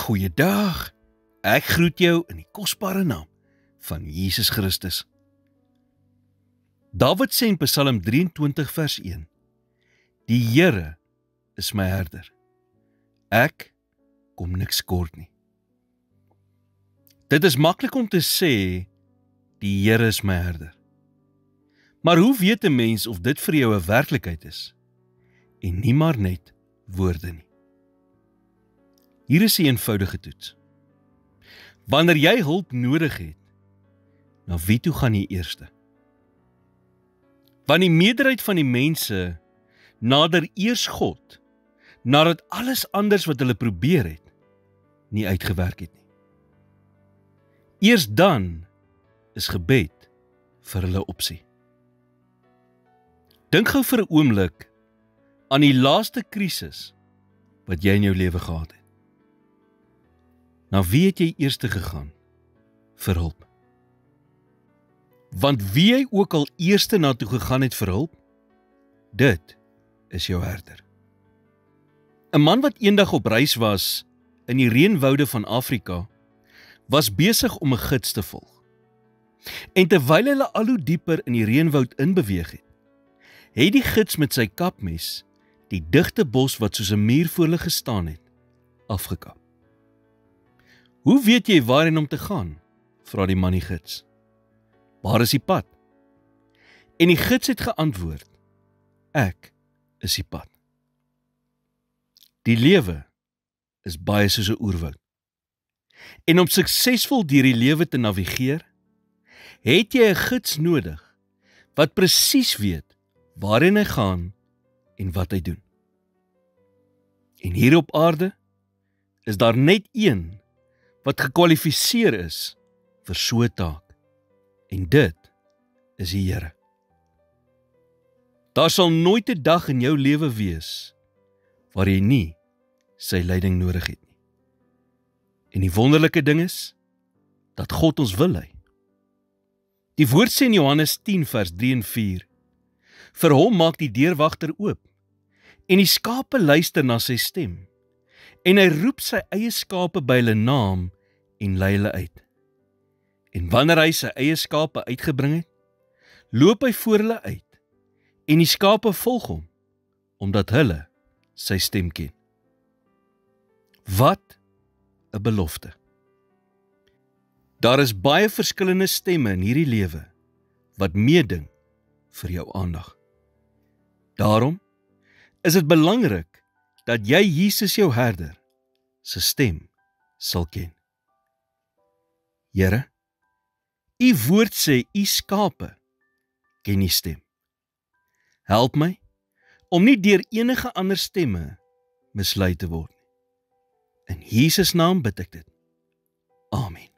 Goeiedag, ek groet jou in die kosbare naam van Jesus Christus. Dawid sê in Psalm 23 vers 1, Die Here is my herder, ek kom niks kort nie. Dit is maklik om te sê, die Here is my herder. Maar hoe weet 'n mens of dit vir jou 'n werklikheid is, en nie maar net woorde nie? Hier is 'n eenvoudige toets. Wanneer jy hulp nodig het, na wie toe gaan jy eerste? Want die meerderheid van die mense nader eers God, nadat alles anders wat hulle probeer het, nie uitgewerk het nie. Eers dan is gebed vir hulle opsie. Dink gou vir 'n oomblik aan die laaste krisis wat jy in jou lewe gehad het. Na wie het jy eerste gegaan vir hulp? Want wie jy ook al eerste na toe gegaan het vir hulp, dit is jou herder. 'n Man wat eendag op reis was in die reënwoude van Afrika, was besig om 'n gids te volg. En terwyl hulle al hoe dieper in die reënwoud inbeweeg het die gids met sy kapmes die digte bos wat soos 'n muur voor hulle gestaan het, afgekap. Hoe weet jy waarheen om te gaan? Vra die man die gids. Waar is die pad? En die gids het geantwoord, ek is die pad. Die lewe is baie soos 'n oerwoud. En om suksesvol deur die lewe te navigeer, het jy 'n gids nodig wat presies weet waarheen hy gaan en wat hy doen. En hier op aarde is daar net een wat gekwalifiseer is vir so 'n taak. En dit is die Here. Daar sal nooit 'n dag in jou lewe wees waar jy nie sy leiding nodig het nie. En die wonderlike ding is dat God ons wil lei. Die woord sê in Johannes 10 vers 3 en 4, vir hom maak die deurwagter oop, en die skape luister na sy stem, en hy roep sy eie skape by hulle naam en lei hulle uit. En wanneer hy sy eie skape uitgebring het, loop hy voor hulle uit, en die skape volg hom, omdat hulle sy stem ken. Wat 'n belofte. Daar is baie verskillende stemme in hierdie lewe wat meeding vir jou aandag. Daarom is dit belangrik dat jy Jesus jou herder se stem sal ken. Here, U woord sê U skape ken die stem. Help my om nie deur enige ander stemme mislei te word nie. In Jesus naam bid ek dit. Amen.